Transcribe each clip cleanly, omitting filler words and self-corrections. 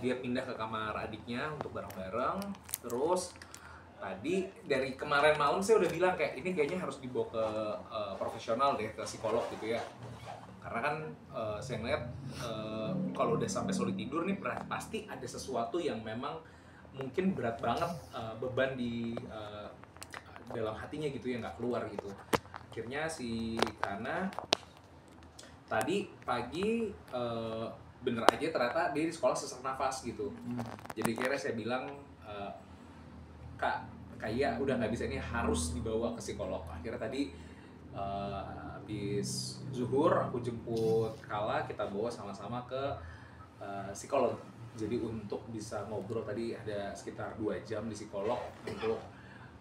dia pindah ke kamar adiknya untuk bareng-bareng. Terus tadi dari kemarin malam saya udah bilang kayak ini kayaknya harus dibawa ke profesional deh, ke psikolog gitu ya. Karena kan saya ngeliat kalau udah sampai sulit tidur nih pasti ada sesuatu yang memang mungkin berat banget, beban di dalam hatinya gitu ya, nggak keluar gitu. Akhirnya si Kana tadi pagi bener aja ternyata dia di sekolah sesak nafas gitu. Jadi kira saya bilang, Kak, kayak udah nggak bisa, ini harus dibawa ke psikolog. Akhirnya tadi habis zuhur aku jemput Kala, kita bawa sama-sama ke psikolog. Jadi untuk bisa ngobrol, tadi ada sekitar 2 jam di psikolog untuk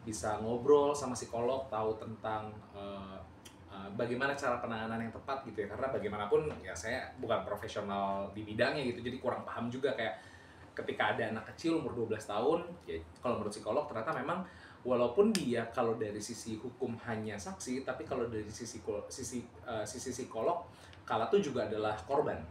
bisa ngobrol sama psikolog, tahu tentang bagaimana cara penanganan yang tepat gitu ya. Karena bagaimanapun ya saya bukan profesional di bidangnya gitu, jadi kurang paham juga kayak ketika ada anak kecil umur 12 tahun, ya kalau menurut psikolog ternyata memang walaupun dia kalau dari sisi hukum hanya saksi, tapi kalau dari sisi psikolog, Kala tuh juga adalah korban.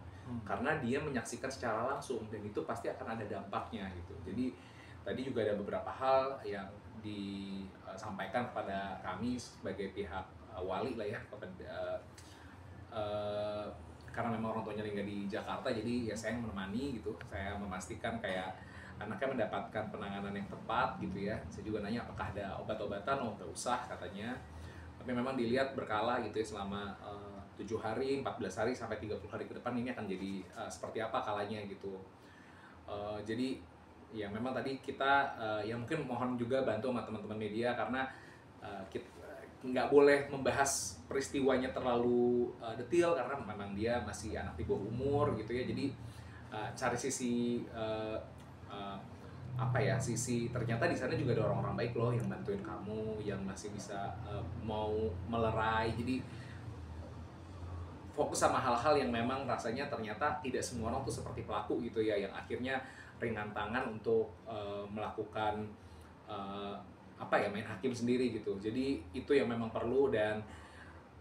Karena dia menyaksikan secara langsung dan itu pasti akan ada dampaknya gitu. Jadi tadi juga ada beberapa hal yang disampaikan kepada kami sebagai pihak wali lah ya, kepada karena memang orang tuanya tinggal di Jakarta, jadi ya saya yang menemani gitu. Saya memastikan kayak anaknya mendapatkan penanganan yang tepat gitu ya. Saya juga nanya apakah ada obat-obatan, oh nggak usah katanya. Tapi memang dilihat berkala gitu ya, selama 7 hari, 14 hari, sampai 30 hari ke depan ini akan jadi seperti apa kalanya gitu. Jadi ya memang tadi kita ya mungkin mohon juga bantu sama teman-teman media, karena kita nggak boleh membahas peristiwanya terlalu detail karena memang dia masih anak di bawah umur gitu ya. Jadi cari sisi apa ya, sisi ternyata di sana juga ada orang-orang baik loh yang bantuin kamu, yang masih bisa mau melerai. Jadi fokus sama hal-hal yang memang rasanya ternyata tidak semua orang tuh seperti pelaku gitu ya, yang akhirnya ringan tangan untuk melakukan apa ya, main hakim sendiri gitu. Jadi itu yang memang perlu, dan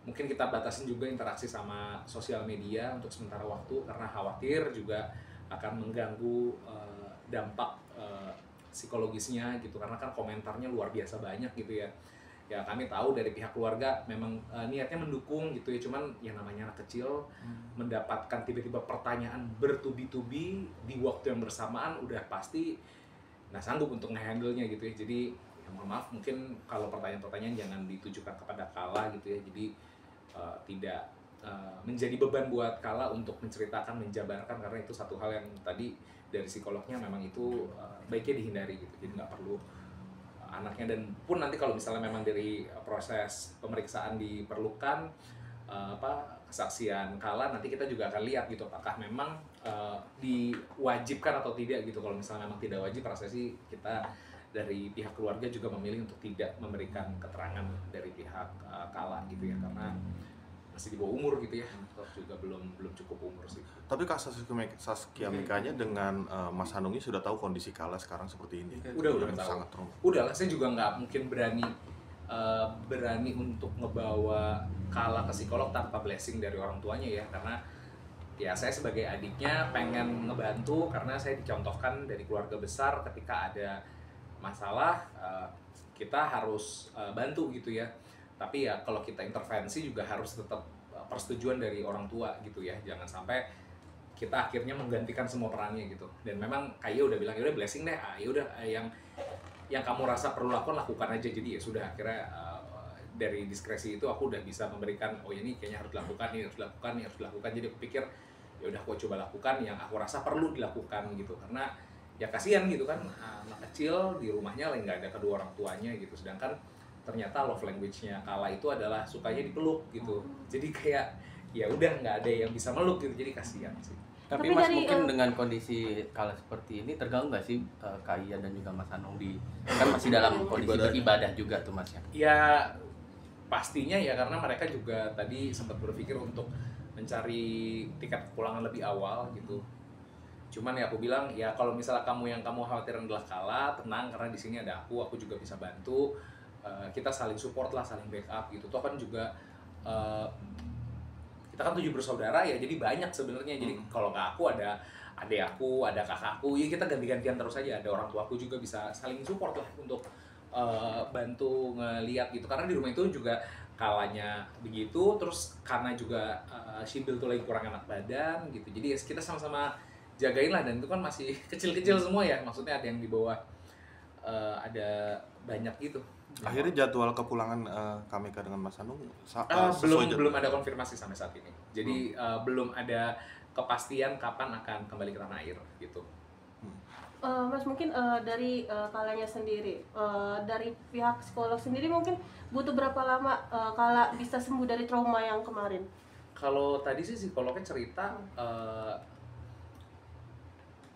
mungkin kita batasin juga interaksi sama sosial media untuk sementara waktu karena khawatir juga akan mengganggu dampak psikologisnya gitu, karena kan komentarnya luar biasa banyak gitu ya. Ya kami tahu dari pihak keluarga memang niatnya mendukung gitu ya, cuman yang namanya anak kecil mendapatkan tiba-tiba pertanyaan bertubi-tubi di waktu yang bersamaan udah pasti nggak sanggup untuk nge-handle-nya gitu ya. Jadi ya mohon maaf, mungkin kalau pertanyaan-pertanyaan jangan ditujukan kepada Kala gitu ya. Jadi tidak menjadi beban buat Kala untuk menceritakan, menjabarkan, karena itu satu hal yang tadi dari psikolognya memang itu baiknya dihindari gitu. Jadi nggak perlu anaknya, dan pun nanti kalau misalnya memang dari proses pemeriksaan diperlukan kesaksian Kala, nanti kita juga akan lihat gitu apakah memang diwajibkan atau tidak gitu. Kalau misalnya memang tidak wajib, rasa sih kita dari pihak keluarga juga memilih untuk tidak memberikan keterangan dari pihak Kala gitu ya, karena masih di bawah umur gitu ya, juga belum cukup umur sih. Tapi Kak Saskia Mikanya dengan Mas Hanungi sudah tahu kondisi Kala sekarang seperti ini? Udah tahu. Sangat trauma. Udah lah, saya juga nggak mungkin berani untuk ngebawa Kala ke psikolog tanpa blessing dari orang tuanya ya, karena ya saya sebagai adiknya pengen ngebantu, karena saya dicontohkan dari keluarga besar ketika ada masalah kita harus bantu gitu ya. Tapi ya kalau kita intervensi juga harus tetap persetujuan dari orang tua gitu ya, jangan sampai kita akhirnya menggantikan semua perannya gitu. Dan memang Kaya udah bilang ya udah blessing deh, ya udah yang kamu rasa perlu lakukan aja. Jadi ya sudah, akhirnya dari diskresi itu aku udah bisa memberikan, oh ini kayaknya harus dilakukan, ini harus dilakukan, ini harus dilakukan. Jadi aku pikir ya udah aku coba lakukan yang aku rasa perlu dilakukan gitu, karena ya kasihan gitu kan, anak kecil di rumahnya lagi nggak ada kedua orang tuanya gitu, sedangkan ternyata love language-nya Kala itu adalah sukanya dipeluk gitu. Jadi kayak ya udah nggak ada yang bisa meluk gitu, jadi kasihan sih. Tapi Mas mungkin dengan kondisi Kala seperti ini terganggu nggak sih Kak Ian dan juga Mas Hanung kan masih dalam kondisi beribadah juga tuh Mas ya? Ya pastinya ya, karena mereka juga tadi sempat berpikir untuk mencari tiket pulangan lebih awal gitu. Cuman ya aku bilang ya kalau misalnya yang kamu khawatir adalah Kala, tenang, karena di sini ada aku juga bisa bantu. Kita saling support lah, saling backup gitu. Toh kan juga kita kan 7 bersaudara ya, jadi banyak sebenarnya. Jadi kalau nggak aku ada adik aku, ada kakakku, ya kita ganti-gantian terus aja. Ada orang tua aku juga bisa saling support lah untuk bantu ngeliat gitu. Karena di rumah itu juga kalanya begitu, terus karena juga Sibil tuh lagi kurang enak badan gitu. Jadi ya kita sama-sama jagain lah, dan itu kan masih kecil-kecil semua ya. Maksudnya ada yang di bawah ada banyak gitu. Akhirnya jadwal kepulangan Kamika dengan Mas Hanung Belum ada konfirmasi sampai saat ini. Jadi belum ada kepastian kapan akan kembali ke tanah air gitu. Mas, mungkin dari Kalanya sendiri, dari pihak psikolog sendiri mungkin butuh berapa lama Kala bisa sembuh dari trauma yang kemarin? Kalau tadi sih psikolognya cerita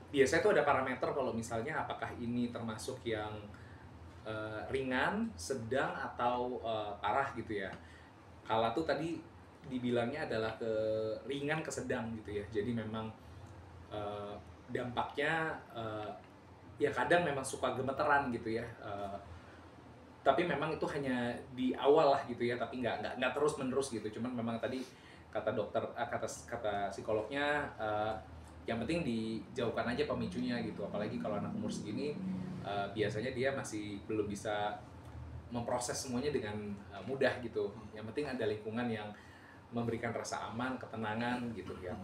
biasanya tuh ada parameter kalau misalnya apakah ini termasuk yang ringan, sedang, atau parah gitu ya. Kala tuh tadi dibilangnya adalah ke ringan ke sedang gitu ya. Jadi memang dampaknya ya kadang memang suka gemeteran gitu ya. Tapi memang itu hanya di awal lah gitu ya, tapi nggak terus menerus gitu. Cuman memang tadi kata dokter, kata psikolognya, yang penting dijauhkan aja pemicunya gitu. Apalagi kalau anak umur segini biasanya dia masih belum bisa memproses semuanya dengan mudah gitu. Yang penting ada lingkungan yang memberikan rasa aman, ketenangan gitu, yang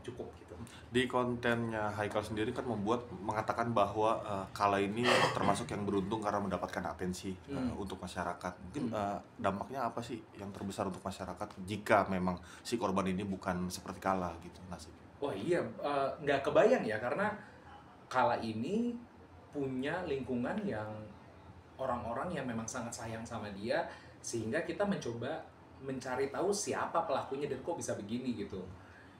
cukup gitu. Di kontennya Haikal sendiri kan mengatakan bahwa Kala ini termasuk yang beruntung karena mendapatkan atensi untuk masyarakat. Mungkin dampaknya apa sih yang terbesar untuk masyarakat jika memang si korban ini bukan seperti Kala gitu nasibnya? Wah iya, nggak kebayang ya, karena Kala ini punya lingkungan yang orang-orang yang memang sangat sayang sama dia, sehingga kita mencoba mencari tahu siapa pelakunya dan kok bisa begini gitu.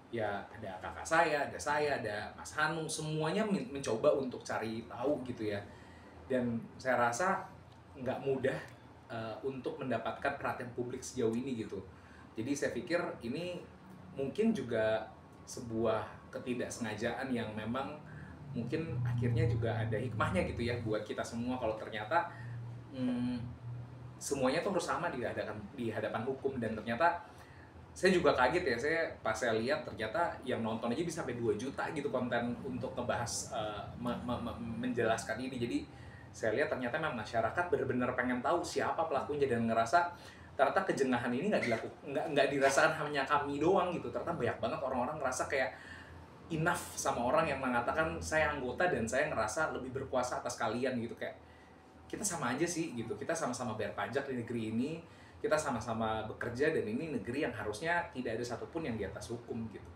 Ya ada kakak saya, ada Mas Hanung, semuanya mencoba untuk cari tahu gitu ya. Dan saya rasa nggak mudah untuk mendapatkan perhatian publik sejauh ini gitu. Jadi saya pikir ini mungkin juga sebuah ketidaksengajaan yang memang mungkin akhirnya juga ada hikmahnya gitu ya buat kita semua, kalau ternyata semuanya tuh harus sama di hadapan hukum. Dan ternyata saya juga kaget ya, pas saya lihat ternyata yang nonton aja bisa sampai 2 juta gitu konten untuk ngebahas menjelaskan ini. Jadi saya lihat ternyata memang masyarakat benar-benar pengen tahu siapa pelakunya, dan ngerasa ternyata kejengahan ini nggak dirasakan hanya kami doang gitu. Ternyata banyak banget orang-orang ngerasa kayak enough sama orang yang mengatakan saya anggota dan saya ngerasa lebih berkuasa atas kalian gitu. Kayak kita sama aja sih gitu, kita sama-sama bayar pajak di negeri ini, kita sama-sama bekerja, dan ini negeri yang harusnya tidak ada satupun yang di atas hukum gitu.